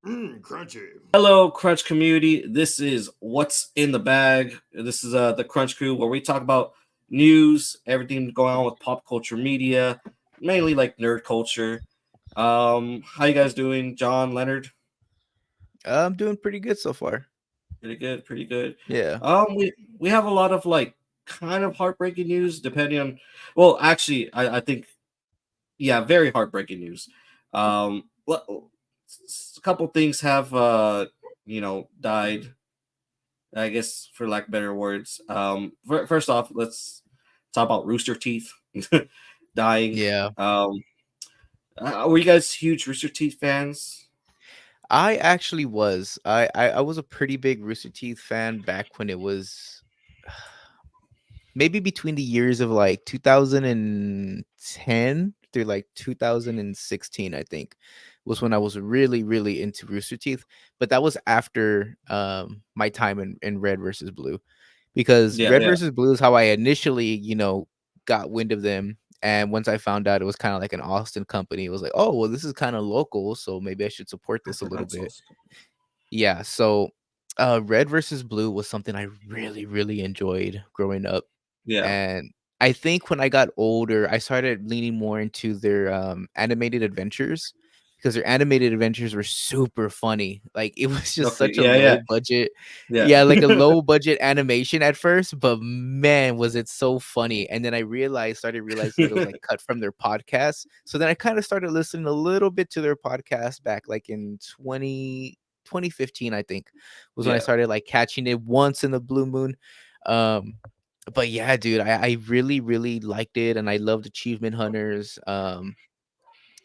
Crunchy. Hello, Crunch community. This is What's in the Bag. This is the Crunch Crew where we talk about news, everything going on with pop culture media, mainly like nerd culture. How you guys doing, John Leonard? I'm doing pretty good so far. Pretty good, pretty good. Yeah. We have a lot of like kind of heartbreaking news, depending on. Well, actually, I think very heartbreaking news. A couple things have died, I guess, for lack of better words. First off, let's talk about Rooster Teeth dying. Yeah. Um, were you guys huge Rooster Teeth fans? I actually was. I was a pretty big Rooster Teeth fan back when it was maybe between the years of like 2010 through like 2016, I think, was when I was really, really into Rooster Teeth. But that was after my time in Red versus Blue. Because Yeah, Red yeah, versus Blue is how I initially, got wind of them. And once I found out it was kind of like an Austin company, it was like, oh, well, this is kind of local, so maybe I should support this a little that's bit. awesome. Yeah, so Red versus Blue was something I really, really enjoyed growing up. Yeah, And I think when I got older, I started leaning more into their animated adventures because their animated adventures were super funny. Like it was just okay, such a yeah, yeah, low budget, yeah, yeah, like a low budget animation at first, but man, was it so funny. And then started realizing that it was like cut from their podcast. So then I kind of started listening a little bit to their podcast back like in 2015, I think, was when I yeah, started like catching it once in the blue moon. Um, but yeah, dude, I really, really liked it, and I loved Achievement Hunters.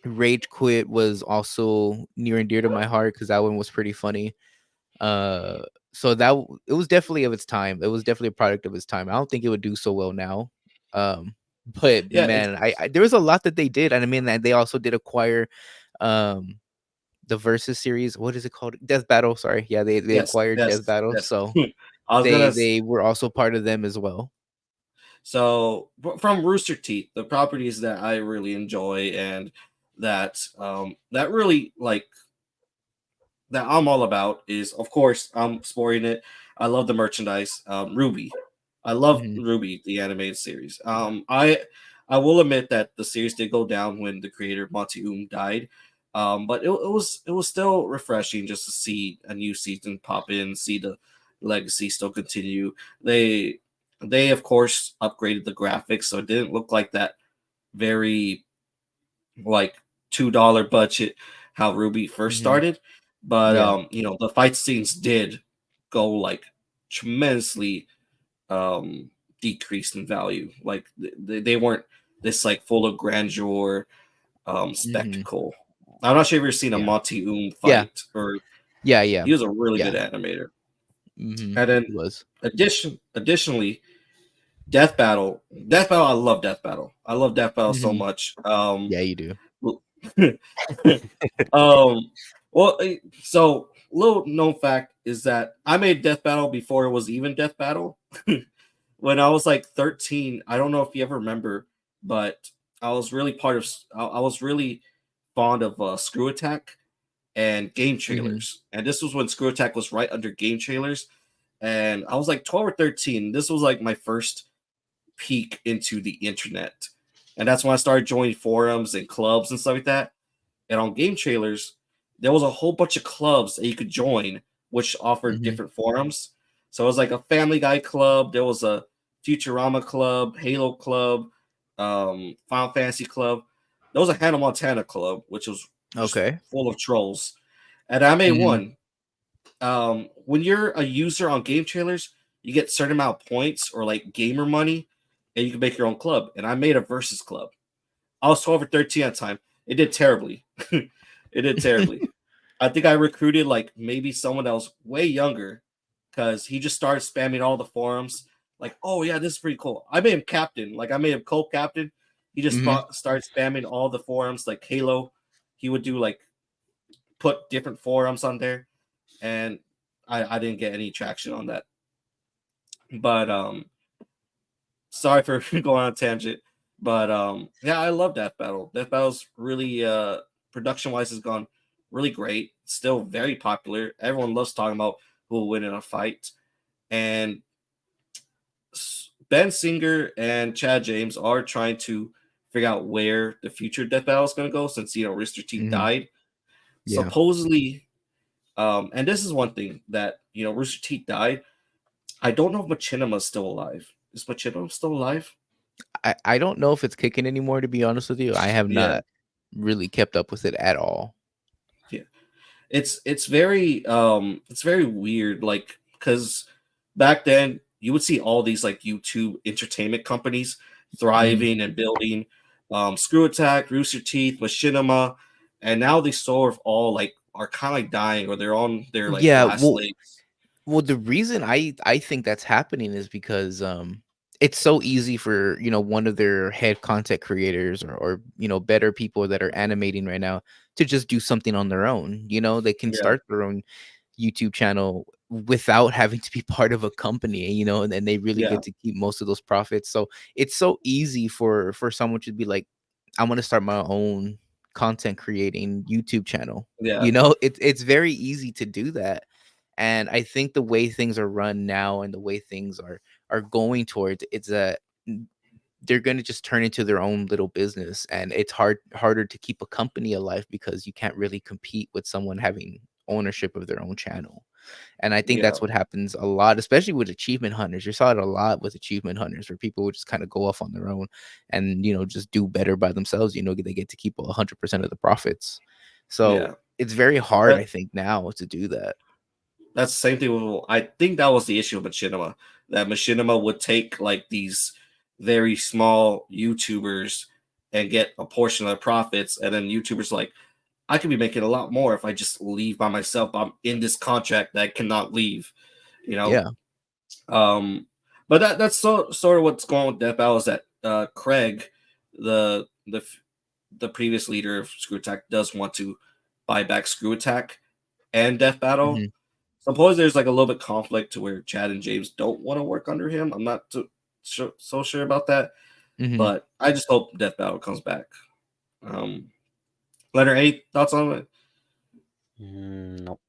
Rage Quit was also near and dear to my heart because that one was pretty funny. Uh, so it was definitely of its time. It was definitely a product of its time. I don't think it would do so well now. Um, but yeah. man, I there was a lot that they did, and I mean, and they also did acquire um the Versus series. What is it called? Death Battle. Sorry, yeah, they Yes, acquired yes, Death Battle, yes. so I was gonna. they were also part of them as well. So from Rooster Teeth, the properties that I really enjoy and that really like that I'm all about is, of course, I'm sporting it. I love the merchandise. Ruby, I love Hmm. Ruby, the animated series. I will admit that the series did go down when the creator Monty died. But it was still refreshing just to see a new season pop in, see the legacy still continue. They they of course upgraded the graphics, so it didn't look like that very like $2 budget how Ruby first Hmm. started. But Yeah. the fight scenes did go like tremendously um decreased in value. Like they weren't this like full of grandeur Hmm. spectacle. I'm not sure if you've seen a Yeah. Monty Yeah. fight, or Yeah. Yeah. he was a really good Yeah. animator. Mhm. And then It was. additionally, Death Battle, I love Death Battle. I love Death Battle so Mhm. much. Yeah, you do. um, well, so little known fact is that I made Death Battle before it was even Death Battle. When I was like 13, I don't know if you ever remember, but I was really fond of Screw Attack and Game Mhm. Trailers, and this was when Screw Attack was right under Game Trailers, and I was like 12 or 13. This was like my first peek into the internet, and that's when I started joining forums and clubs and stuff like that. And on Game Trailers, there was a whole bunch of clubs that you could join, which offered Mhm. different forums. So it was like a Family Guy club. There was a Futurama club, Halo club, Final Fantasy club. There was a Hannah Montana club, which was just Okay. full of trolls. And I made Mhm. one. When you're a user on Game Trailers, you get certain amount of points or like gamer money, and you can make your own club. And I made a versus club. I was 12 or 13 at the time. It did terribly. It did terribly. I think I recruited like maybe someone that was way younger because he just started spamming all the forums. Like, oh yeah, this is pretty cool. I made him captain. Like I made him co-captain. He just Mhm. started spamming all the forums like Halo. He would do like put different forums on there, and I didn't get any traction on that. But sorry for going on a tangent, but yeah, I love Death Battle. Death Battle's really production wise has gone really great, still very popular. Everyone loves talking about who will win in a fight. And Ben Singer and Chad James are trying to figure out where the future death battle is going to go since Rooster Teeth Mhm. died. Yeah. Supposedly, and this is one thing that Rooster Teeth died. I don't know if Machinima's still alive. Is Machinima still alive? I don't know if it's kicking anymore, to be honest with you. I have Yeah, not really kept up with it at all. yeah. It's very weird, like, because back then you would see all these like YouTube entertainment companies Mhm. thriving and building, Screw Attack, Rooster Teeth, Machinima, and now they sort of all like are kind of like dying, or they're on their like Yeah, last well legs. well, the reason I think that's happening is because, it's so easy for, one of their head content creators or better people that are animating right now to just do something on their own, They can Yeah, start their own YouTube channel without having to be part of a company, and then they really yeah, get to keep most of those profits. So it's so easy for someone to be like, I'm gonna start my own content creating YouTube channel. yeah, It's very easy to do that. And I think the way things are run now and the way things are going towards it's that they're going to just turn into their own little business, and it's harder to keep a company alive because you can't really compete with someone having ownership of their own channel. And I think yeah, that's what happens a lot, especially with achievement hunters. You saw it a lot with achievement hunters where people would just kind of go off on their own and just do better by themselves. They get to keep 100% of the profits. So yeah. it's very hard, That I think, now to do that. that's the same thing with. I think that was the issue with Machinima. That Machinima would take like these very small YouTubers and get a portion of the profits, and then YouTubers like, I could be making a lot more if I just leave by myself. I'm in this contract that I cannot leave. You know. Yeah. Um, but that's sort of what's going on with Death Battle is that Craig, the previous leader of Screw Attack, does want to buy back Screw Attack and Death Battle. Hmm. Suppose there's like a little bit conflict to where Chad and James don't want to work under him. I'm not so sure about that, Hmm. but I just hope Death Battle comes back. Um, Letter, any thoughts on it? Nope.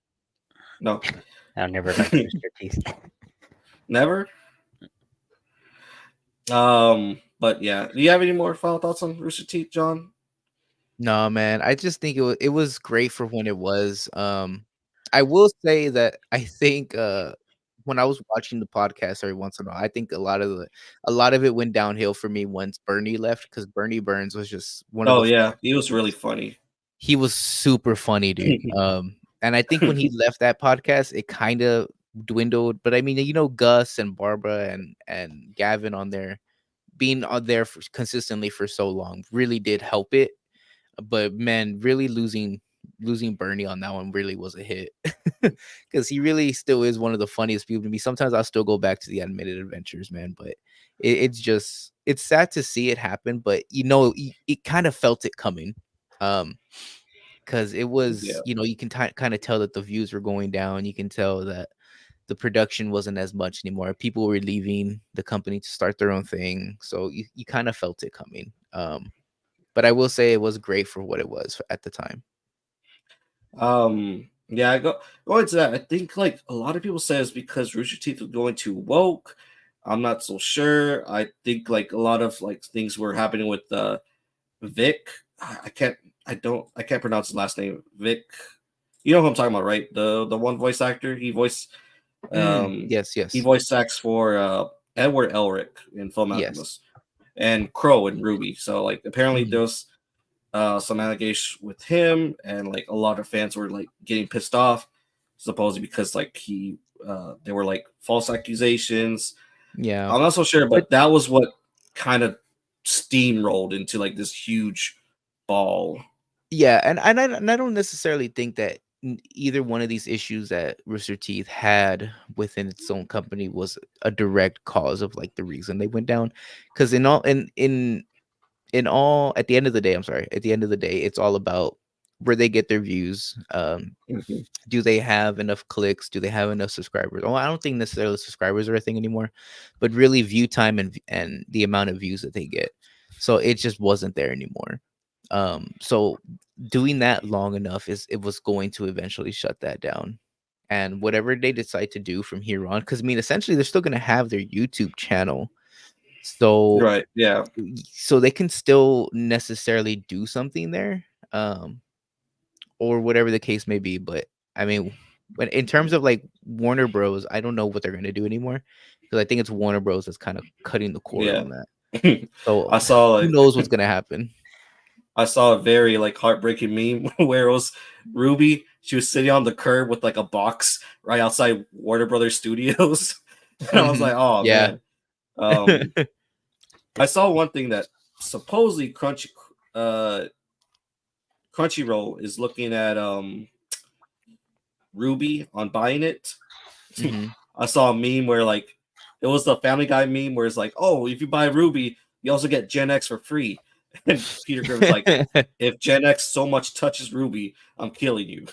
No, I never liked Rooster Teeth. never. But yeah, do you have any more final thoughts on Rooster Teeth, John? No, man. I just think it was great for when it was. I will say that I think when I was watching the podcast every once in a while, I think a lot of it went downhill for me once Bernie left because Bernie Burns was just one of Oh the yeah, he was really funny. he was super funny, dude. And I think when he left that podcast, it kind of dwindled. But I mean, Gus and Barbara and Gavin on there being on there consistently for so long really did help it. But man, really losing Bernie on that one really was a hit because he really still is one of the funniest people to me. Sometimes I'll still go back to the animated adventures, man. But it's sad to see it happen, but it kind of felt it coming. Um, because it Yeah, was, you can kind of tell that the views were going down. You can tell that the production wasn't as much anymore. People were leaving the company to start their own thing, so you kind of felt it coming. But I will say it was great for what it was at the time. yeah. Going to that. I think like a lot of people say it's because Rooster Teeth was going too woke. I'm not so sure. I think like a lot of like things were happening with Vic. I can't. I can't pronounce his last name. Vic. You know who I'm talking about, right? The one voice actor. Um Yes, he yes, voice acts for Edward Elric in Full yes. Alchemist and Crow and Ruby. So like apparently Mhm. there was some allegations with him, and like a lot of fans were like getting pissed off, supposedly because like there were like false accusations. Yeah, I'm not so sure, but but that was what kind of steamrolled into like this huge ball. yeah, and I don't necessarily think that either one of these issues that Rooster Teeth had within its own company was a direct cause of like the reason they went down. Because in all at the end of the day, I'm sorry, at the end of the day, it's all about where they get their views. Mhm. Do they have enough clicks? Do they have enough subscribers? Oh, I don't think necessarily subscribers are a thing anymore, but really view time and the amount of views that they get. So it just wasn't there anymore. So doing that long enough it was going to eventually shut that down. And whatever they decide to do from here on, because I mean, essentially, they're still going to have their YouTube channel, so Right. Yeah. they can still necessarily do something there, or whatever the case may be. But I mean, when in terms of like Warner Bros, I don't know what they're going to do anymore, because I think it's Warner Bros that's kind of cutting the cord Yeah. on that. So I saw who like knows what's going to happen? I saw a very like heartbreaking meme where it was Ruby. She was sitting on the curb with like a box right outside Warner Brothers Studios, and I was like, "Oh Yeah. man." I saw one thing that supposedly uh, Crunchyroll is looking at Ruby on buying it. Mhm. I saw a meme where like it was the Family Guy meme where it's like, "Oh, if you buy Ruby, you also get Gen X for free." And Peter Griffin's like, "If Gen X so much touches Ruby, I'm killing you."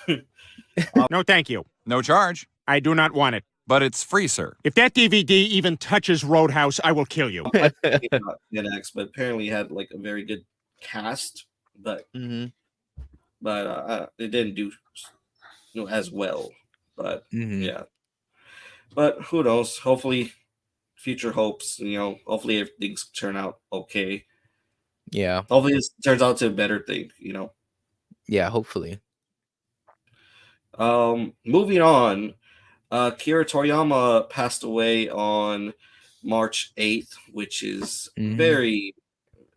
No, thank you. No charge. I do not want it. But it's free, sir. If that DVD even touches Roadhouse, I will kill you. I think about Gen X, but apparently had like a very good cast, but Mhm. it didn't do as well. But Mhm. yeah, but who knows? Hopefully, future hopes. Hopefully if things turn out okay. Yeah. Hopefully this turns out to a better thing. Yeah, hopefully. Moving on. Akira Toriyama passed away on March 8th, which is Mhm. very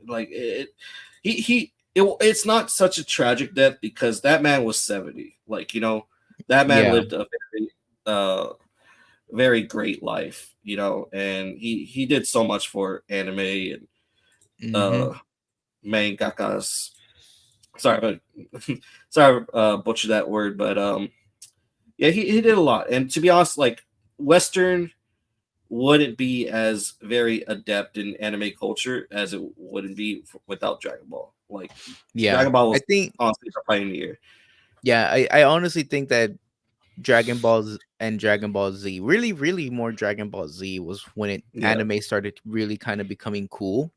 like it's not such a tragic death because that man was 70. Like, that man Yeah. lived a very great life, and he did so much for anime and Mhm. uh mangakas. Sorry, sorry, butcher that word, but yeah, he did a lot. And to be honest, like Western wouldn't be as very adept in anime culture as it wouldn't be without Dragon Ball. Like Yeah. Dragon Ball I was think honestly the pioneer. yeah, I honestly think that Dragon Balls and Dragon Ball Z, really, really more Dragon Ball Z was when Yeah, anime started really kind of becoming cool.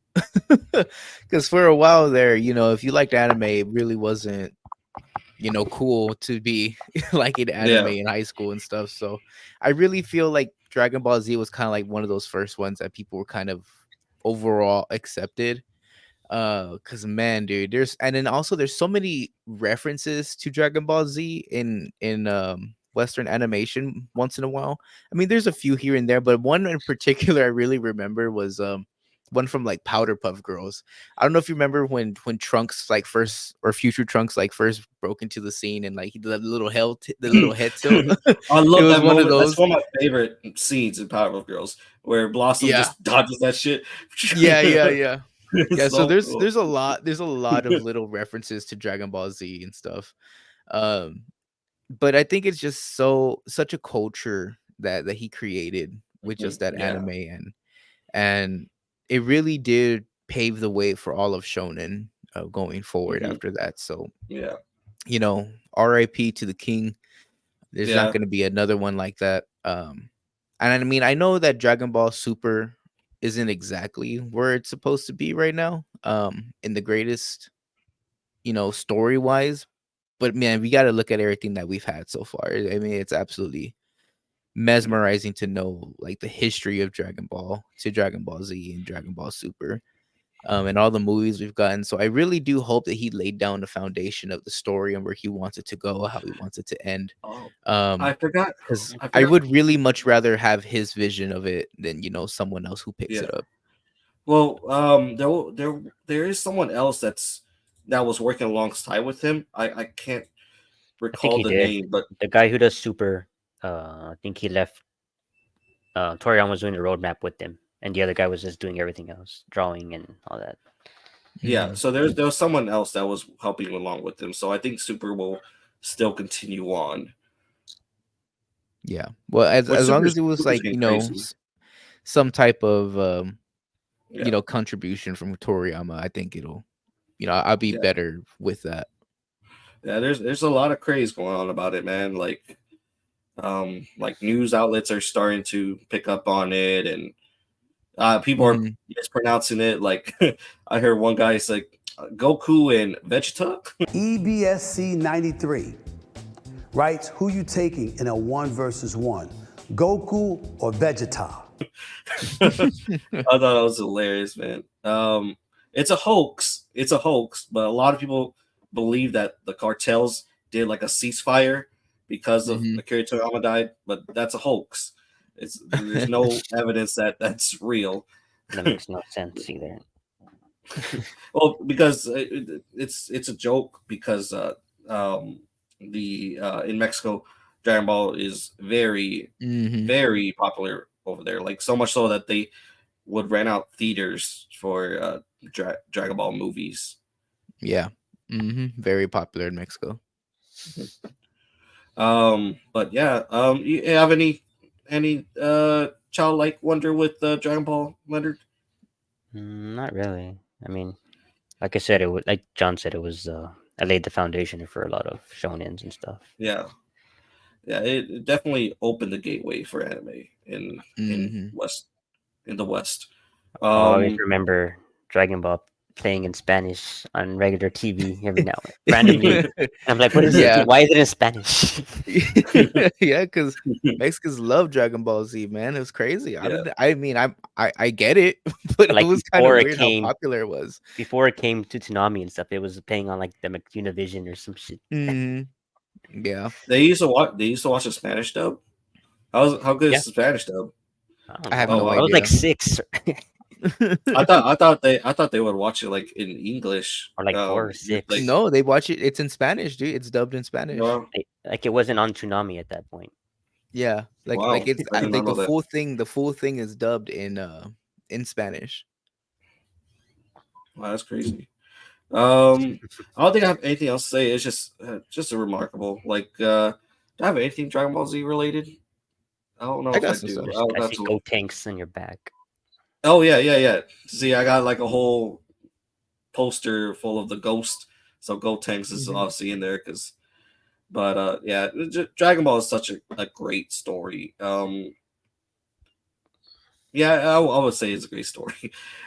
Because for a while there, if you liked anime, it really wasn't, cool to be like in anime yeah, in high school and stuff. So I really feel like Dragon Ball Z was kind of like one of those first ones that people were kind of overall accepted. Cause man, dude, and then also there's so many references to Dragon Ball Z in Western animation once in a while. I mean, there's a few here and there, but one in particular I really remember was one from like Powder Puff Girls. I don't know if you remember when Trunks like first, or Future Trunks like first broke into the scene and like he did that little the little head tilt. I It love was that one of moment. That's those. one of my favorite scenes in Powerpuff Girls, where Blossom Yeah. just dodges that shit. Yeah, yeah, yeah. It's Yeah, so so there's cool. there's a lot there's a lot of little references to Dragon Ball Z and stuff. Um, but I think it's just such a culture that he created with just that Yeah. anime, and it really did pave the way for all of shonen going forward hmm after that. So, Yeah. RIP to the king. There's not Yeah. going to be another one like that. And I mean, I know that Dragon Ball Super isn't exactly where it's supposed to be right now, in the greatest, story wise. But man, we got to look at everything that we've had so far. I mean, it's absolutely mesmerizing to know like the history of Dragon Ball to Dragon Ball Z and Dragon Ball Super, and all the movies we've gotten. So I really do hope that he laid down the foundation of the story and where he wants it to go, how he wants it to end. Oh, I Um, forgot. because I I forgot. would really much rather have his vision of it than someone else who picks Yeah. it up. Well, there is someone else that was working alongside with him. I can't I think recall he the did. name, but The guy who does Super, I think he left. Toriyama was doing the roadmap with him, and the other guy was just doing everything else, drawing and all that. yeah. Mhm. So there was someone else that was helping along with him. So I think Super will still continue on. Yeah. Well, Which as long as it was Super's like getting crazy. some type of Yeah, contribution from Toriyama, I think I'll be yeah, better with that. yeah. There's a lot of craze going on about it, man. Like news outlets are starting to pick up on it, and people are Mhm. mispronouncing it. Like I heard one guy say Goku and Vegeta. EBSC 93 writes, who you taking in a 1 versus 1, Goku or Vegeta? I thought that was hilarious, man. It's a hoax. It's a hoax, but a lot of people believe that the cartels did like a ceasefire because of Akira Toriyama died, but that's a hoax. There's no evidence that that's real. That makes no sense either. Well, because it's a joke because in Mexico, Dragon Ball is very very popular over there. Like so much so that they would rent out theaters for Dragon Ball movies. Yeah. Very popular in Mexico. But yeah, you have any childlike wonder with Dragon Ball, Leonard? Not really. I mean, like I said, it was like John said. It was I laid the foundation for a lot of shonens and stuff. Yeah, it definitely opened the gateway for anime in the West. I always remember Dragon Ball playing in Spanish on regular TV every now and randomly. I'm like, what is it? Why is it in Spanish? Yeah, because Mexicans love Dragon Ball Z, man. It was crazy. Yeah. I get it, but Like, it was kind of before it weird came- how popular it was. Before it came to Toonami and stuff, it was playing on like the Univision or some shit. Yeah. They used to watch the Spanish dub. How good is the Spanish dub? I have know. no I was idea. like 6 I thought they would watch it like in English or like 4 or 6. like- No, they watch it. It's in Spanish, dude. It's dubbed in Spanish. Wow. Like it wasn't on Toonami at that point. Yeah, like Wow. it's I I did think not know the that. full thing is dubbed in Spanish. Wow, that's crazy. I don't think I have anything else to say. It's just a remarkable. Like, do I have anything Dragon Ball Z related? I don't know I if got I some do. stuff. I'll I have see to Go look. Tanks on your back. Oh yeah. See, I got like a whole poster full of the Ghost. So Go Tanks is obviously in there but yeah, Dragon Ball is such a great story. Yeah, I would say it's a great story.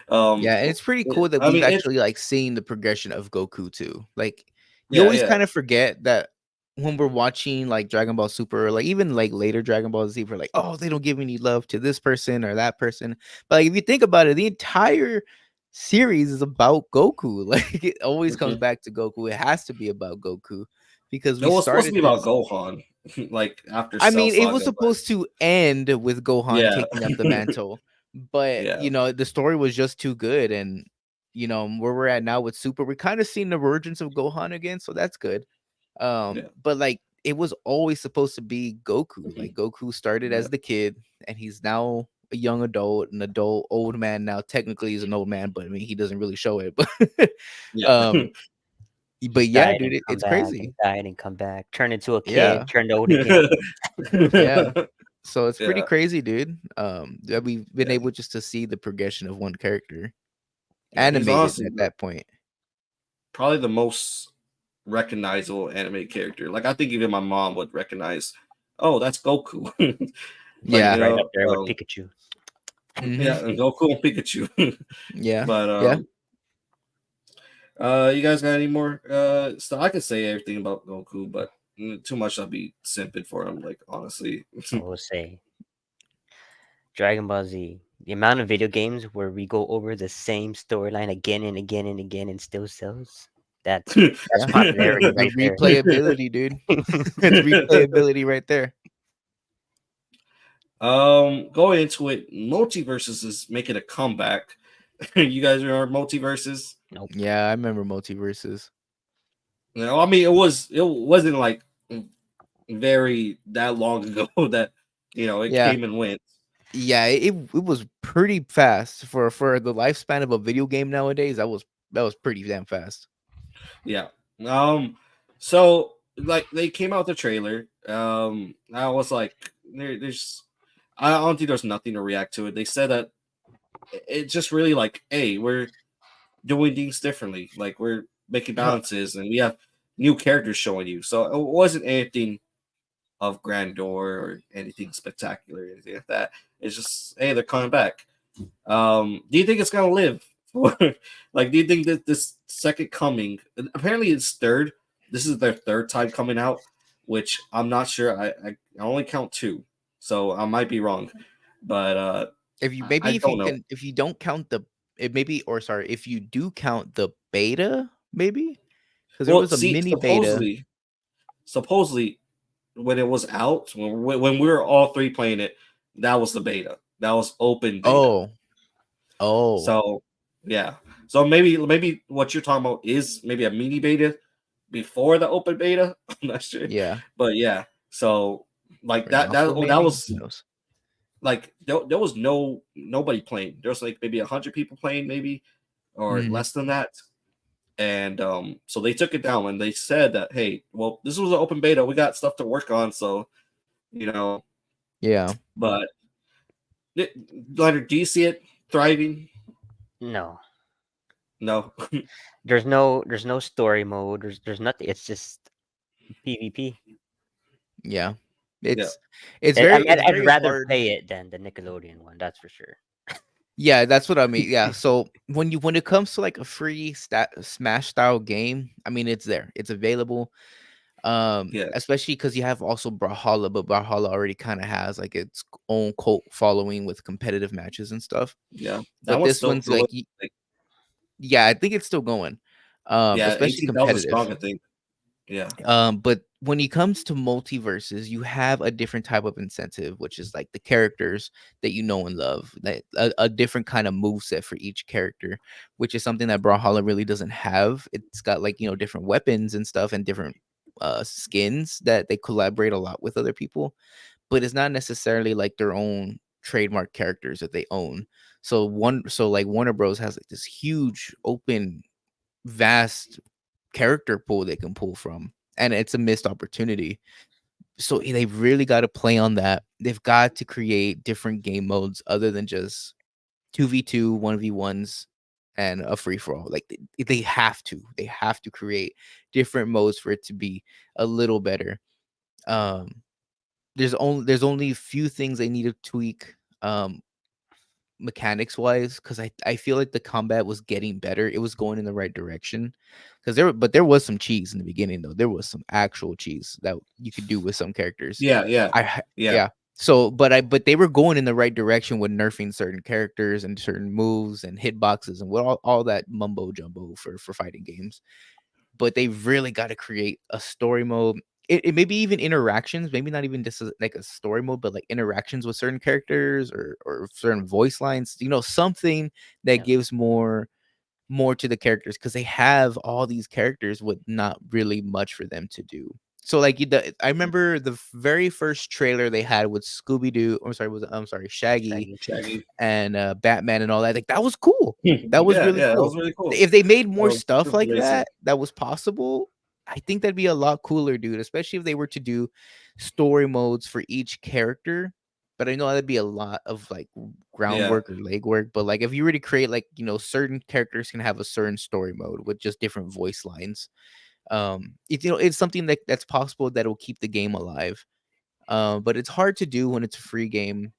Yeah, and it's pretty cool that I we've mean, actually like seen the progression of Goku too. Like you always kind of forget that when we're watching like Dragon Ball Super or like even like later Dragon Ball Z, we're like, oh, they don't give any love to this person or that person. But like if you think about it, the entire series is about Goku. Like it always comes back to Goku. It has to be about Goku because we it was supposed to started be about this. Gohan, like after. I Cell mean, it Saga, was supposed to end with Gohan Yeah. taking up the mantle, but Yeah. you know, the story was just too good. And you know, where we're at now with Super, we're kind of seeing the emergence of Gohan again, so that's good. But like it was always supposed to be Goku. Like Goku started as the kid, and he's now a young adult, an adult, old man now. Technically, he's an old man, but I mean, he doesn't really show it. Yeah. But yeah, Died dude, and come it's back, crazy. and died and come back. Turned into a kid, Yeah. turned old again. Yeah. So it's pretty Yeah. crazy, dude. That we've been Yeah. able just to see the progression of one character Yeah, he's animated honestly at that point. probably the most recognizable anime character. Like I think even my mom would recognize. Oh, that's Goku. Like, Yeah. you Right know, up there with Pikachu. yeah, and Goku and Pikachu. Yeah. But you guys got any more stuff? I could say everything about Goku, but too much I'll be simping for him, like honestly. I will say Dragon Ball Z. The amount of video games where we go over the same storyline again and again and again and still sells. That's Yeah. popularity right The there. replayability, dude. It's replayability right there. Going into it, Multiversus is making a comeback. You guys remember Multiversus? Nope. Yeah, I remember Multiverses. You know, I mean, it wasn't like very that long ago that it Yeah. came and went. Yeah, it was pretty fast for the lifespan of a video game nowadays. That was pretty damn fast. Yeah. So like they came out with the trailer. I was like, there's I don't think there's nothing to react to it. They said that it's just really like, hey, we're doing things differently. Like we're making balances and we have new characters showing you. So it wasn't anything of grandeur or anything spectacular or anything like that. It's just, hey, they're coming back. Do you think it's gonna live Like, do you think that this second coming, apparently it's third, this is their third time coming out, which I'm not sure. I only count two, so I might be wrong, but If you I maybe if don't you know. can if you don't count the it maybe or sorry, if you do count the beta, maybe? Because there Well, was a see, mini beta. supposedly when it was out, when we were all three playing it, that was the beta. That was open beta. Oh. Oh. So yeah. So maybe what you're talking about is maybe a mini beta before the open beta. I'm not sure, Yeah. but yeah. So like Or an alpha that maybe? was Who knows? like there was nobody playing. There was like maybe 100 people playing, maybe or Mhm. less than that. And so they took it down and they said that, hey, well, this was an open beta. We got stuff to work on, so you know. Yeah. But Leonard, do you see it thriving? No, No. there's no story mode. There's nothing. It's just PvP. Yeah. Yeah. It's it's I very mean, it's I'd very rather hard. play it than the Nickelodeon one. That's for sure. Yeah, that's what I mean. Yeah. So when it comes to like a free smash style game, I mean it's there. It's available. Yeah. Especially because you have also Brawlhalla, but Brawlhalla already kind of has like its own cult following with competitive matches and stuff. Yeah. That But one's this still one's going. like Like, yeah, I think it's still going. yeah, Especially 18,000 competitive. strong, I think. Yeah. But when it comes to multiverses, you have a different type of incentive, which is like the characters that you know and love, like a different kind of move set for each character, which is something that Brawlhalla really doesn't have. It's got like different weapons and stuff and different skins that they collaborate a lot with other people, but it's not necessarily like their own trademark characters that they own. So like Warner Bros has like this huge open vast character pool they can pull from, and it's a missed opportunity. So they've really got to play on that. They've got to create different game modes other than just 2v2 1v1s and a free for all. Like they have to create different modes for it to be a little better. um there's only a few things they need to tweak, mechanics wise, because I feel like the combat was getting better. It was going in the right direction. There was some cheese in the beginning though. There was some actual cheese that you could do with some characters. Yeah. Yeah. Yeah. Yeah. So but they were going in the right direction with nerfing certain characters and certain moves and hitboxes and what all that mumbo jumbo for fighting games. But they really got to create a story mode. It maybe even interactions, maybe not even just like a story mode, but like interactions with certain characters or certain voice lines. Something that Yeah. gives more to the characters because they have all these characters with not really much for them to do. So like I remember the very first trailer they had with Scooby Doo. I'm sorry, Shaggy Shaggy. Shaggy. and Batman and all that. Like that was cool. That was Yeah. really Yeah. That was cool. really cool. If they made That more was stuff super like amazing. that was possible, I think that'd be a lot cooler, dude. Especially if they were to do story modes for each character. But I know that'd be a lot of like Yeah. groundwork or legwork. But like if you were to create like certain characters can have a certain story mode with just different voice lines. It's something that's possible that will keep the game alive. But it's hard to do when it's a free game.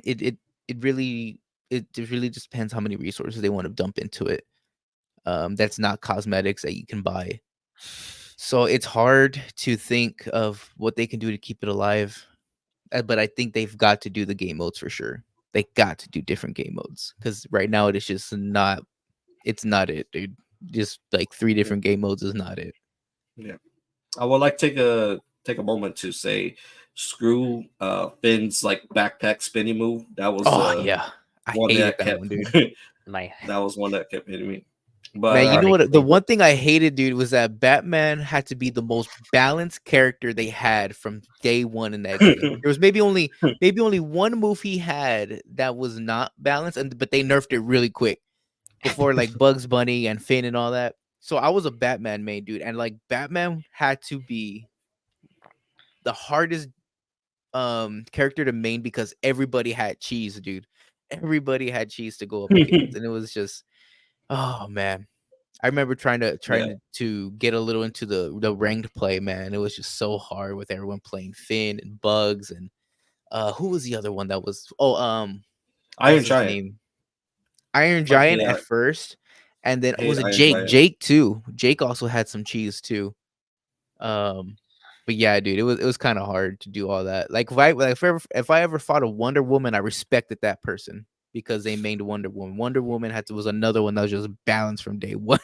It it it really it, it really just depends how many resources they want to dump into it. That's not cosmetics that you can buy. So it's hard to think of what they can do to keep it alive. But I think they've got to do the game modes for sure. They got to do different game modes because right now it is just not. It's not it, dude. Just like three Yeah. different game modes is not it. Yeah. I would like to take a moment to say screw Finn's like backpack spinning move. That was Oh the yeah, I one hated that that kept one, dude. My that was one that kept hitting me. But Man, you know heartache what? The thing. one thing I hated, dude, was that Batman had to be the most balanced character they had from day one in that game. There was maybe only one move he had that was not balanced, but they nerfed it really quick before like Bugs Bunny and Finn and all that. So I was a Batman main, dude, and like Batman had to be the hardest character to main because everybody had cheese, dude. Everybody had cheese to go up against, and it was just oh man. I remember trying to yeah, get a little into the ranked play, man. It was just so hard with everyone playing Finn and Bugs and who was the other one that was what Iron was his Giant. name? Iron Fuck Giant yeah, at first, and then I hate was it Iron Jake? Giant. Jake too. Jake also had some cheese too. Um, but yeah, dude, it was kind of hard to do all that. Like if I ever fought a Wonder Woman, I respected that person because they made Wonder Woman. Wonder Woman was another one that was just balanced from day one.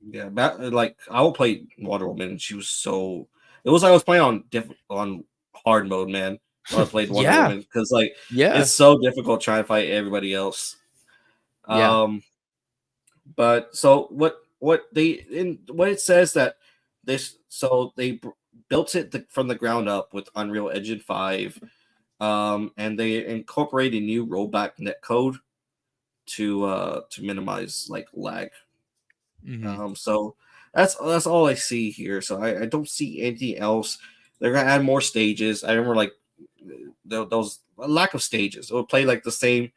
Yeah, like I will play Wonder Woman. And she was so. It was like I was playing on hard mode, man. When I played Wonder Yeah, Woman, because like yeah, it's so difficult trying to fight everybody else. yeah. Um, but so what it says that they built it from the ground up with Unreal Engine 5, and they incorporate a new rollback netcode to minimize like lag. Hmm. So that's all I see here. So I don't see anything else. They're gonna add more stages. I remember like those a lack of stages. It would play like the same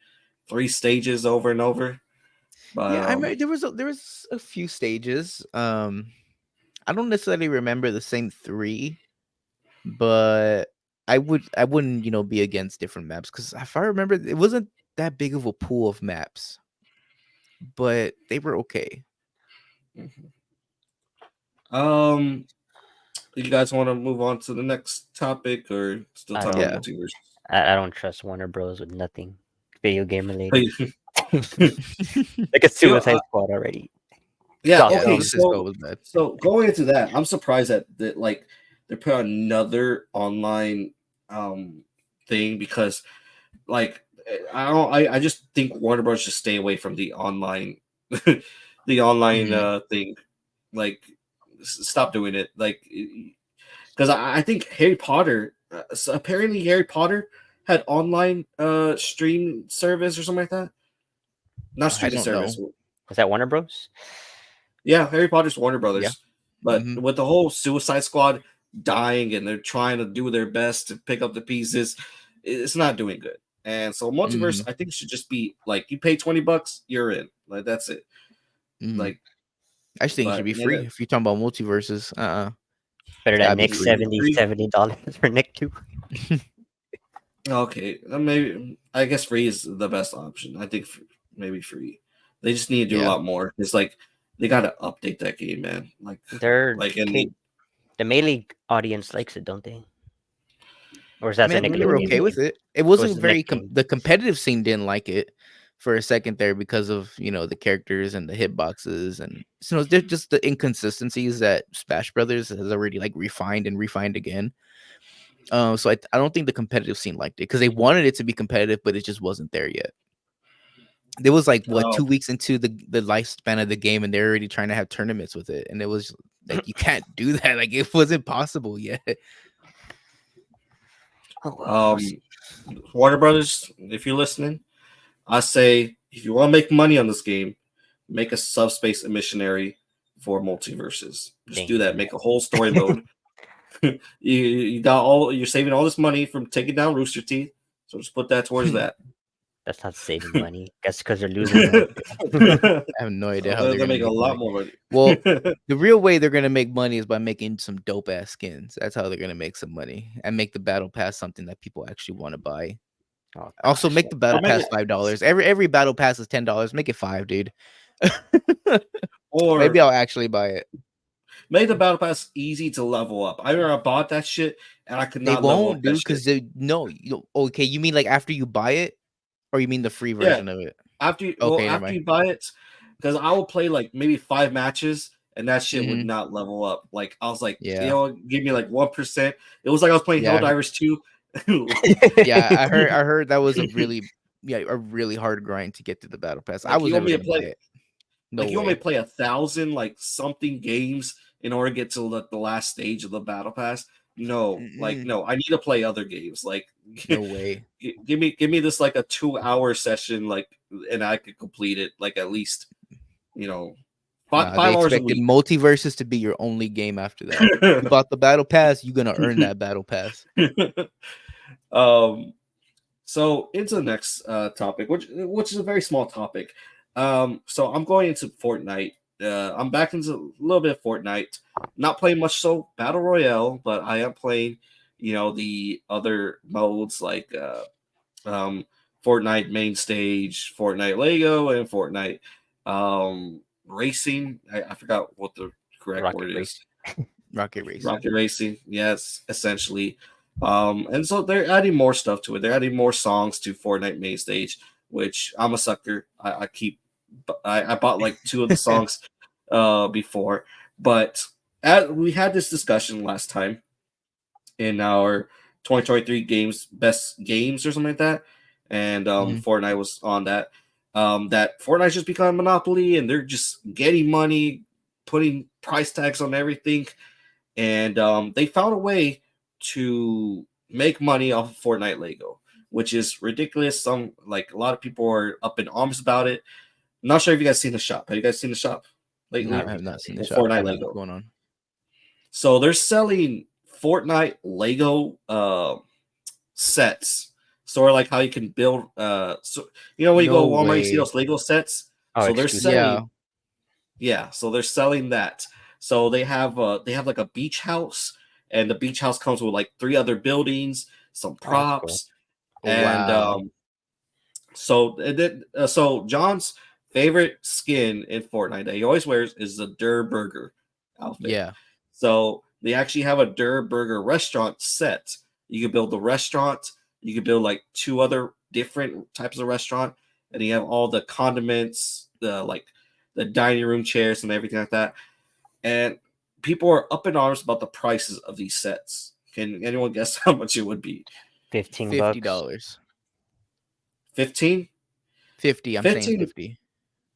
3 stages over and over. But Yeah, I mean, there was a few stages. I don't necessarily remember the same three, but I wouldn't be against different maps because if I remember, it wasn't that big of a pool of maps, but they were okay. um, you guys want to move on to the next topic or still I talking about don't. Yeah. multiverse? I don't trust Warner Bros. With nothing video game related. you Like a know, Suicide Squad already. yeah. Dog Yeah, Okay. dog. Suicide Squad was bad. So going into that, I'm surprised that like they put out another online thing because like I don't I just think Warner Bros. Should stay away from the online the online Mhm. thing. Like stop doing it. Like because I think Harry Potter so apparently Harry Potter had online stream service or something like that. Not I streaming don't service. know. Was that Warner Bros? Yeah, Harry Potter's Warner Yeah. Brothers. But Mhm. with the whole Suicide Squad dying and they're trying to do their best to pick up the pieces, it's not doing good. And so Multiverse, Mhm. I think should just be like you pay $20, you're in. Like that's it. Mhm. Like, I just think it should but be and free. If you're talking about multiverses, Better it's than gotta be Nick free. 70 free. $70 for Nick too. Okay, maybe I guess free is the best option. I think maybe free. They just need to do a Yeah. lot more. It's like they got to update that game, man. Their Like and kid, the Melee audience likes it, don't they? Or is I that mean, a I think they were okay Nickelodeon with game? it. It Or is wasn't it Nick very game? the competitive scene didn't like it for a second there because of the characters and the hitboxes and they're just the inconsistencies that Smash Brothers has already like refined and refined again. So I don't think the competitive scene liked it because they wanted it to be competitive, but it just wasn't there yet. There was like what oh, 2 weeks into the lifespan of the game, and they're already trying to have tournaments with it, and it was like you can't do that. Like it wasn't possible yet. Oh well, we'll see. um, Warner Brothers, if you're listening, I say if you want to make money on this game, make a subspace missionary for multiverses. They Just ain't do that. doing Make a whole story mode. You got all you're saving all this money from taking down Rooster Teeth, so just put that towards I that. That's not saving money. That's because they're losing money. have no idea So how they're they gonna make a make lot money. more money. Well, the real way they're gonna make money is by making some dope ass skins. That's how they're gonna make some money and make the battle pass something that people actually want to buy. Oh Also, gosh. make the or battle make pass it, $5. Every battle pass is $10. Make it 5, dude. Maybe or I'll actually buy it. make the battle pass easy to level up. I remember I bought that shit and I could They not level won't, up that dude, shit. because they no. Okay, you mean like after you buy it, or you mean the free Yeah, version of it? well Okay, never after mind. you buy it, because I will play like maybe 5 matches and that shit would Hmm. not level up. Like I was like, Yeah, give me like 1%. It was like I was playing yeah, Helldivers 2. yeah. I heard that was a really hard grind to get to the battle pass. I like was you want never me to gonna buy play it. No like you want me to way. play 1,000 like something games in order to get to the last stage of the battle pass. No, like Mm-mm. no, I need to play other games. Like No way. give me this like a 2 hour session, like and I could complete it like at least you know five, Nah, they 5 hours a expected week. multiverses to be your only game after that. You bought the battle pass, you're gonna earn that battle pass. um so into the next topic, which is a very small topic. So I'm going into Fortnite. I'm back into a little bit of Fortnite. Not playing much so battle royale, but I am playing, the other modes like um Fortnite main stage, Fortnite Lego, and Fortnite racing. I forgot what the correct Rocket word is. Race. Rocket Racing. Rocket racing, yes, essentially. And so they're adding more stuff to it. They're adding more songs to Fortnite main stage, which I'm a sucker. I bought like 2 of the songs before, but we had this discussion last time in our 2023 games best games or something like that, and Mhm. Fortnite was on that. That Fortnite's just become a monopoly, and they're just getting money, putting price tags on everything, and they found a way to make money off of Fortnite Lego, which is ridiculous. A lot of people are up in arms about it. I'm not sure if you guys seen the shop. Have you guys seen the shop No, lately? I have not seen the For shop. Fortnite What's Lego. going on? So they're selling Fortnite Lego sets. Sort of like how you can build so when you go No to Walmart, you see way. those Lego sets. Oh, So they're exclusive. Yeah. selling so they're selling that. So they have like a beach house, and the beach house comes with like 3 other buildings, some Oh, that's cool. props, and Wow. so John's favorite skin in Fortnite that he always wears is the Der Burger outfit. Yeah. So they actually have a Der Burger restaurant set. You can build the restaurant. You can build like 2 other different types of restaurant, and you have all the condiments, the dining room chairs and everything like that. And people are up in arms about the prices of these sets. Can anyone guess how much it would be? $15. $50. 15? 50. I'm saying 15? 50.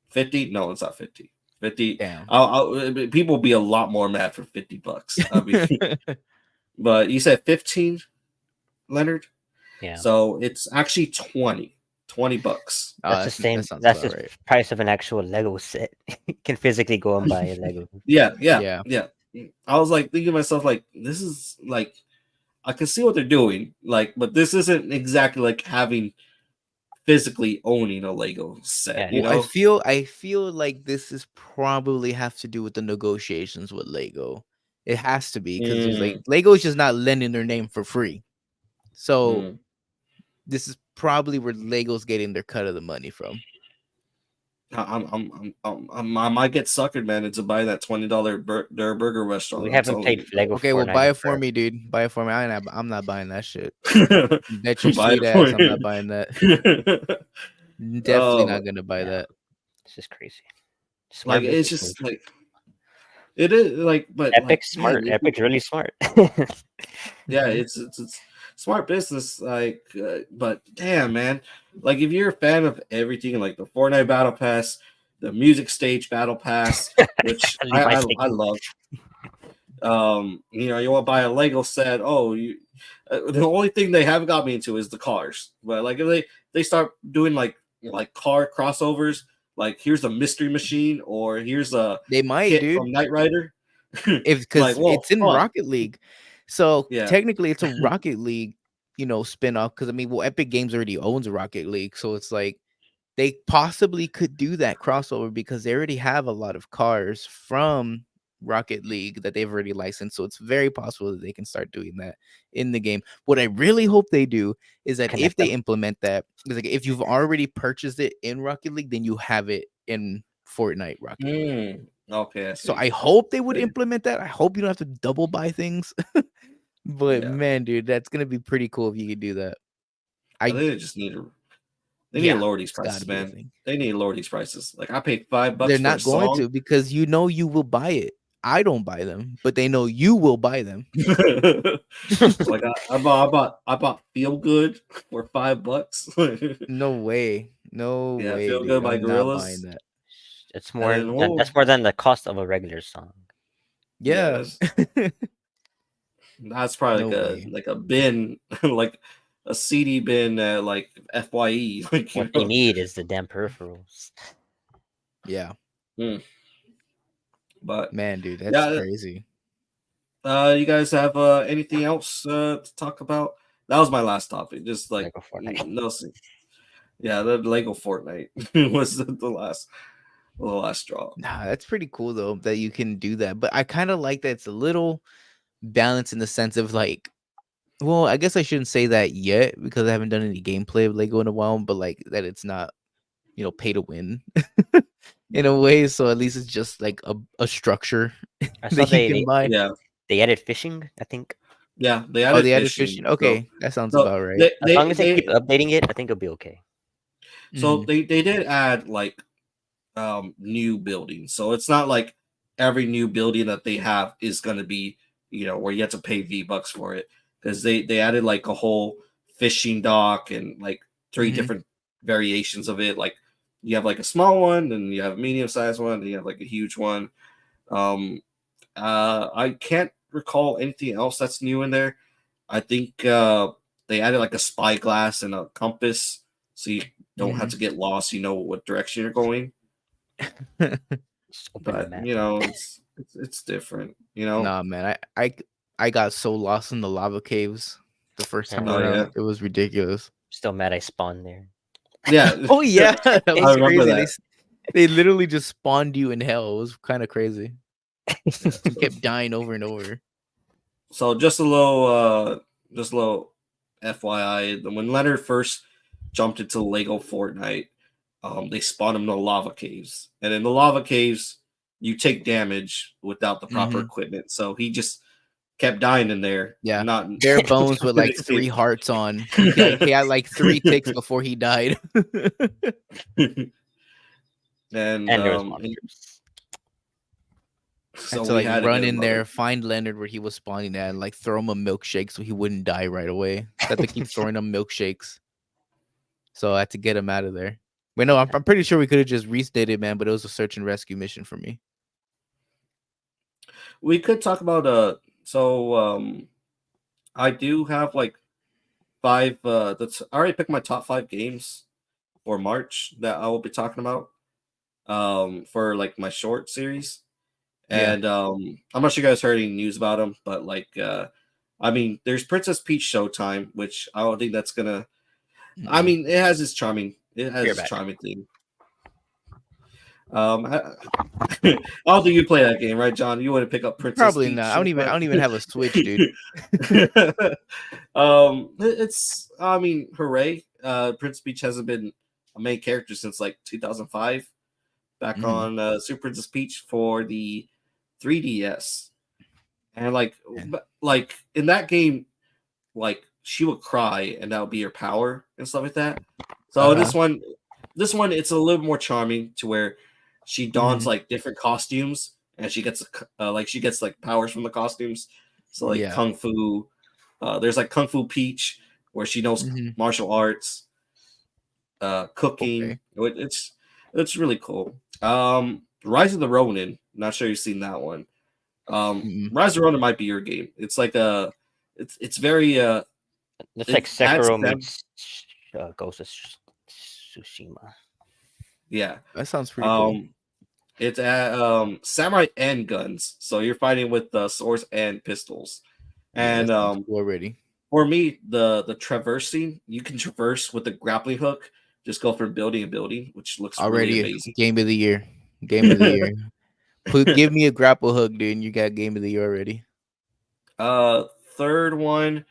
50? No, it's not 50. 50. Damn. People will be a lot more mad for $50. I mean, but you said 15, Leonard? Yeah. So it's actually 20. $20. That's the same. That sounds That's about the right. price of an actual Lego set. You can physically go and buy a Lego. Yeah. Yeah. I was like thinking to myself, like, this is like I can see what they're doing, like, but this isn't exactly like having physically owning a Lego set, Yeah, you Well, know? I feel like this is probably have to do with the negotiations with Lego. It has to be because there's like Mm, Lego is just not lending their name for free. So mm. this is probably where Lego's getting their cut of the money from. I might get suckered, man, into buying that $20 their burger restaurant. we I'm haven't telling played you, Lego Okay, well, Fortnite buy in it for forever. me, dude. Buy it for me. I'm not buying that shit. bro. Bet your Buy sweet it for ass I'm me. not buying that. Definitely Oh, not gonna buy Yeah, that. this is crazy. like Smart it's business just move. like it is like, but like, Epic's man, smart. Epic's really smart. yeah, it's smart business. Like, but damn, man, like if you're a fan of everything, like the Fortnite Battle Pass, the Music Stage Battle Pass, which Levi's I taking. love. You want to buy a Lego set? Oh, the only thing they haven't got me into is the cars. But like if they start doing like car crossovers, like here's a mystery machine or here's a They might, kit dude. from Knight Rider. If Like, because well, it's in fuck. Rocket League, so Yeah. technically it's a Rocket League, spin-off. Because I mean, well, Epic Games already owns a Rocket League, so it's like they possibly could do that crossover because they already have a lot of cars from Rocket League that they've already licensed. So it's very possible that they can start doing that in the game. What I really hope they do is that if Connect they them. implement that, is like if you've already purchased it in Rocket League, then you have it in Fortnite Rocket League. Okay, I So see. I hope they would Yeah. implement that. I hope you don't have to double buy things. But Yeah. man, dude, that's gonna be pretty cool if you could do that. I I think they just need to Yeah, lower these it's got to prices, be a man. thing. They need to lower these prices. Like I paid $5 They're for a not going song. to because you will buy it. I don't buy them, but they know you will buy them. Like I bought Feel Good for $5. No way. No Yeah, way, Feel Good dude. by I'm not buying Gorillas. that. It's And more then than that's more than the cost of a regular song. yeah, Yeah. that's probably No way. like a bin, like a CD bin at like FYE. Like What they need is the damn peripherals. Yeah. Hmm. But Man, dude, that's yeah, crazy. you guys have anything else to talk about? That was my last topic. Just like Lego Fortnite. no, yeah, the Lego Fortnite was the last draw. Nah, that's pretty cool though that you can do that. But I kind of like that it's a little balanced in the sense of like Well, I guess I shouldn't say that yet because I haven't done any gameplay of Lego in a while, but like that it's not, pay to win in a way. So at least it's just like a structure I saw that you can buy. Yeah, they added fishing. I think yeah, they Oh, added they added fishing. fishing. Okay, that sounds So about right. they as long they as they keep they updating it, I think it'll be okay. so Mhm. they did add like new buildings. So it's not like every new building that they have is going to be, where you have to pay V-Bucks for it, because they added like a whole fishing dock and like three Mhm. different variations of it. Like you have like a small one, and you have a medium sized one, and you have like a huge one. um I can't recall anything else that's new in there. I think they added like a spyglass and a compass, so you don't have Mhm. to get lost. You know what direction you're going. Just open the But map. it's different. Nah, man, I got so lost in the lava caves the first time Oh Yeah, yeah, around. It was ridiculous. still mad I spawned there. yeah. Oh yeah, that I was remember crazy. that. They literally just spawned you in hell. It was kind of crazy. Yeah. You kept dying over and over. So just a little FYI. When Leonard first jumped into Lego Fortnite, they spawned him in the lava caves, and in the lava caves, you take damage without the proper Hmm. equipment. So he just kept dying in there, Yeah, not bare bones with like 3 hearts on. He had like 3 ticks before he died. and And there was monsters. Had so to we like had to run get him in another. there, find Leonard where he was spawning at, and like throw him a milkshake so he wouldn't die right away. So I had to keep throwing him milkshakes. So I had to get him out of there. Wait, no, I'm pretty sure we could have just restated it, man, but it was a search and rescue mission for me. We could talk about I do have like five that's I already picked my top 5 games for March that I will be talking about for like my short series. Yeah. And I'm not sure you guys heard any news about them, but like I mean there's Princess Peach Showtime, which I don't think that's gonna I Mm-mm. mean it has Fear its back. charming theme. I don't think you play that game, right, John? You want to pick up Princess Probably Peach not. I Showtime? don't even have a Switch, dude. It's I mean, hooray! Prince Peach hasn't been a main character since like 2005, back Mhm. on Super Princess Peach for the 3DS, and Man. like in that game, like she would cry, and that would be her power and stuff like that. So Uh-huh. this one, it's a little more charming to where she dons Mhm. like different costumes, and she gets like powers from the costumes. So like Yeah. kung fu, there's like Kung Fu Peach where she knows Mhm. martial arts, cooking. Okay. It's really cool. Rise of the Ronin. Not sure you've seen that one. Mm-mm. Rise of the Ronin might be your game. It's like it's very It's like it adds Sekiro them. meets Ghost of Tsushima. Yeah. That sounds pretty cool. Um, it's samurai and guns, so you're fighting with swords and pistols. Yeah, And that sounds cool already. for me, the traversing, you can traverse with the grappling hook. Just go from building to building, which looks really Already amazing. game of the year. Game of the year. Give me a grapple hook, dude, and you got game of the year already. uh, Third one.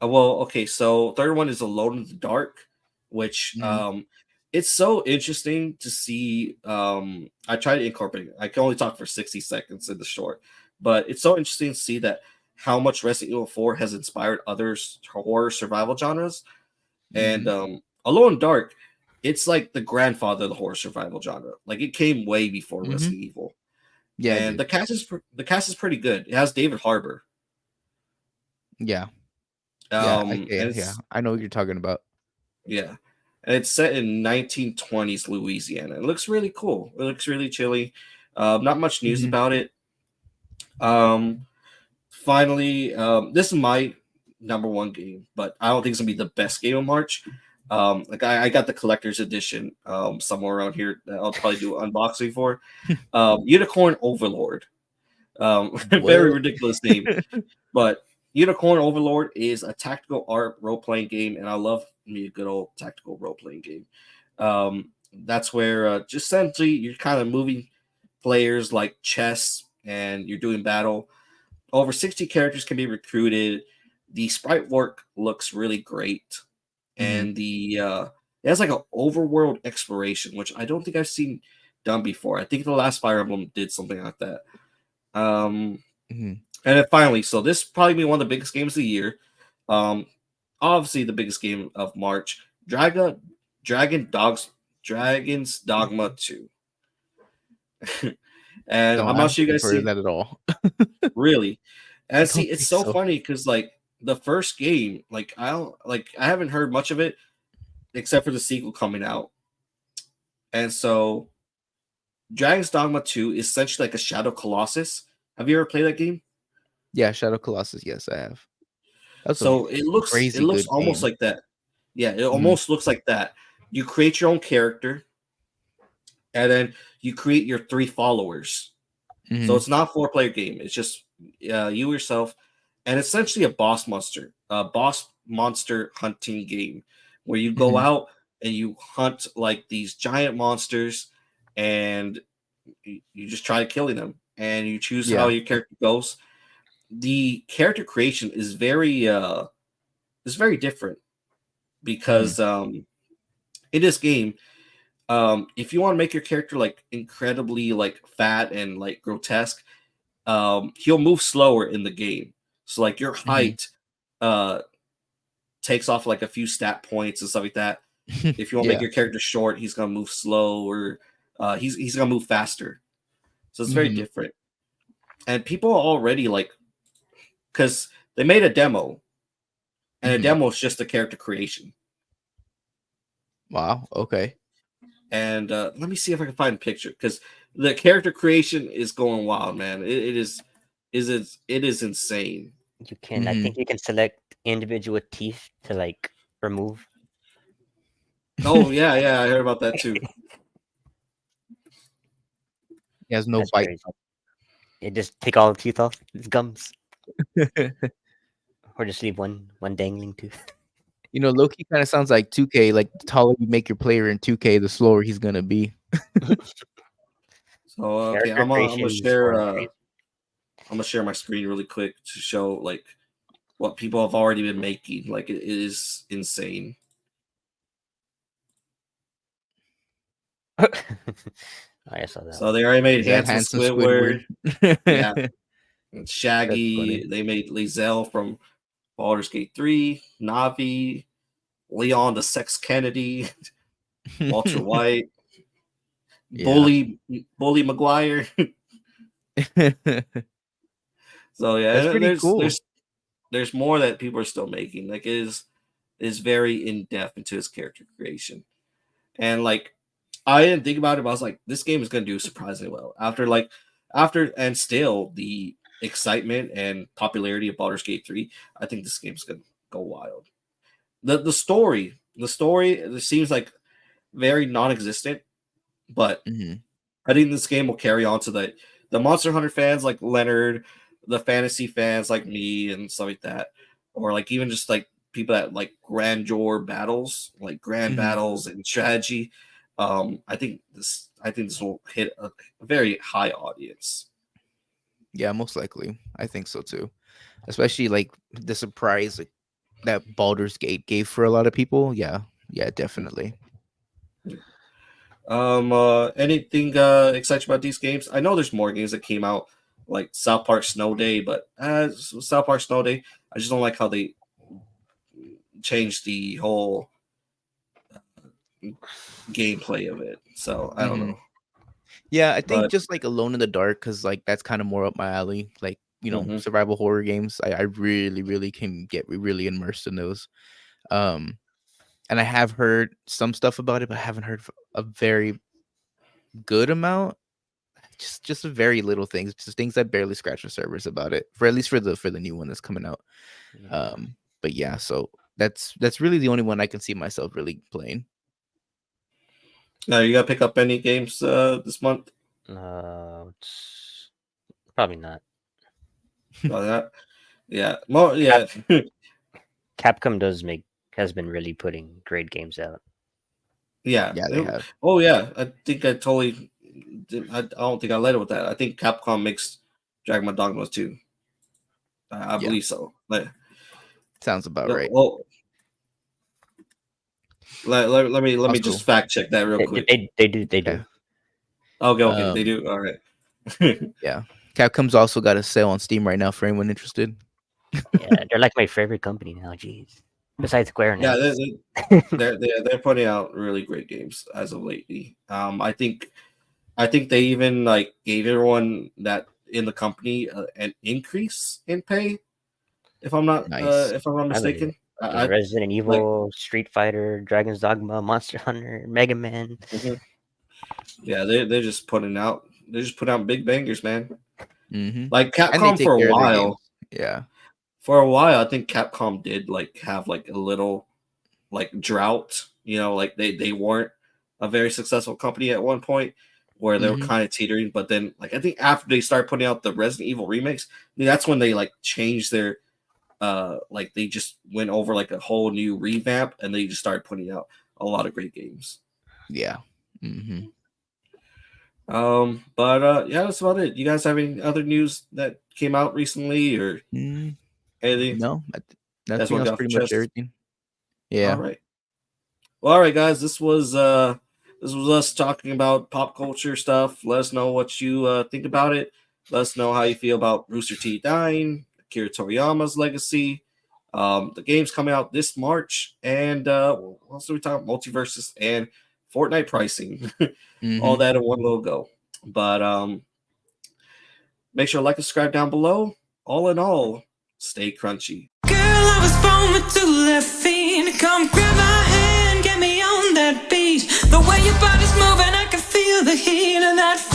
Well, okay, so third one is Alone in the Dark, which Mhm. it's so interesting to see. I try to incorporate it. I can only talk for 60 seconds in the short, but it's so interesting to see that how much Resident Evil 4 has inspired other horror survival genres. And Mhm. Alone in the Dark, it's like the grandfather of the horror survival genre. Like it came way before Mhm. Resident Evil. Yeah, And dude. the cast is pretty good. It has David Harbour. Yeah. Yeah, And yeah. it's I know what you're talking about. Yeah. And it's set in 1920s Louisiana. It looks really cool. It looks really chilly. Not much news Mhm. about it. Um, Finally, this is my number one game, but I don't think it's gonna be the best game of March. Like I got the collector's edition somewhere around here that I'll probably do an unboxing for. Unicorn Overlord. Very What? ridiculous name. But Unicorn Overlord is a tactical art role playing game, and I love me a good old tactical role playing game. That's where just essentially you're kind of moving players like chess, and you're doing battle. Over 60 characters can be recruited. the sprite work looks really great, Mhm. and it has like an overworld exploration, which I don't think I've seen done before. I think the last Fire Emblem did something like that. Um, Mhm. and then finally, so this probably be one of the biggest games of the year. Um, obviously the biggest game of March, Dragon Dogs Dragon's Dogma 2. And No, I'm I not don't sure think you I've guys heard of see that at all. really. I And see, don't it's think so so. funny because like the first game, I haven't heard much of it except for the sequel coming out. And so Dragon's Dogma 2 is essentially like a Shadow Colossus. Have you ever played that game? Yeah, Shadow Colossus, yes, I have. That's a So it crazy looks good almost game. like that. Yeah, it Mhm. almost looks like that. You create your own character, and then you create your three followers. So Mhm. it's not a four-player game. It's just you yourself, and essentially a boss monster hunting game, where you go Mhm. out and you hunt like these giant monsters, and you just try killing them, and you choose how Yeah. your character goes. The character creation is very different Mhm. because in this game, if you want to make your character like incredibly like fat and like grotesque, he'll move slower in the game. So like your Mhm. height uh takes off like a few stat points and stuff like that. If you want to make Yeah. your character short, he's gonna move slow, or he's gonna move faster. So it's very Mhm. different. And people are already like, because they made a demo, and a Mhm. demo is just a character creation. Wow, okay. And let me see if I can find a picture, because the character creation is going wild, man. It is insane. You can, I Mhm. think you can select individual teeth to like remove. Oh yeah, yeah, I heard about that too. He has no That's bite. crazy. You just take all the teeth off his gums, or just leave one dangling tooth. You know, Loki kinda sounds like 2K, like, the taller you make your player in 2K, the slower he's gonna be. So okay, Character creation is going crazy. I'm gonna share my screen really quick to show like what people have already been making. Like it is insane. I saw that So one. they already made Is that Hanson handsome Squidward? Squidward. Yeah, and That's funny. Shaggy. They made Lizelle from Baldur's Gate 3, Navi, Leon the Sex Kennedy, Walter White, Yeah. Bully McGuire. So yeah, That's and pretty cool. there's more that people are still making. Like it is very in depth into his character creation. And like I didn't think about it, but I was like, this game is gonna do surprisingly well. After and still the excitement and popularity of Baldur's Gate 3, I think this game's gonna go wild. The story it seems like very non-existent, but Mhm. I think this game will carry on to the Monster Hunter fans like Leonard, the fantasy fans like me and stuff like that, or like even just like people that like grandeur battles, like grand Mhm. battles and strategy. I think this will hit a very high audience. Yeah, most likely. I think so too. Especially, like, the surprise, like, that Baldur's Gate gave for a lot of people. Yeah. Yeah, definitely. Anything exciting about these games? I know there's more games that came out, like South Park Snow Day, but South Park Snow Day, I just don't like how they changed the whole gameplay of it. So I don't Mhm. know, Yeah, I think but just, like, Alone in the Dark, cause like, that's kinda more up my alley. Like, mhm. survival horror games. I really, really can get really immersed in those. Um, and I have heard some stuff about it, but I haven't heard a very good amount. Just a very little things, just things that barely scratch the surface about it, for at least for the new one that's coming out. But yeah, so that's really the only one I can see myself really playing. Now you gotta pick up any games this month. It's probably not. Oh, that yeah, more Cap yeah, Capcom has been really putting great games out. yeah. Yeah, they have. Oh yeah, I think I totally. I don't think I led it with that. I think Capcom makes Dragon Ball Dogmas too. I Yeah. believe so. But Sounds about No, right. well, let me Also, just fact check that real quick. They do. They okay. do. Okay, they do. All right. Yeah. Capcom's also got a sale on Steam right now for anyone interested. Yeah, they're like my favorite company now. Jeez. Besides Square Yeah, Enix. they're putting out really great games as of lately. I think they even like gave everyone that in the company an increase in pay. Nice. If I'm not I believe mistaken, it. Yeah, Resident like Evil, Street Fighter, Dragon's Dogma, Monster Hunter, Mega Man. mhm. Yeah, they're just putting out big bangers, man. Mm-hmm. Like And they Capcom take care of their games. Yeah. I think Capcom did like have like a little like drought. You know, like they weren't a very successful company at one point where they were Mm-hmm. kind of teetering. But then, like I think after they started putting out the Resident Evil remakes, that's when they like changed their like they just went over like a whole new revamp and they just started putting out a lot of great games. Yeah. Mm-hmm. But yeah, that's about it. You guys have any other news that came out recently or anything? No, That's nothing what else. got for Pretty much chest. everything. All Yeah. right. Well, all right, guys. This was us talking about pop culture stuff. Let us know what you think about it. Let us know how you feel about Rooster Teeth dying, Akira Toriyama's legacy. The game's coming out this March, and what else do we talk? Multiversus and Fortnite pricing, all Mm-hmm. that in one little go. But make sure to like and subscribe down below. All in all, stay crunchy. Girl, I was born with two left feet. Come grab my hand, get me on that beat. The way your body's moving, I can feel the heat of that.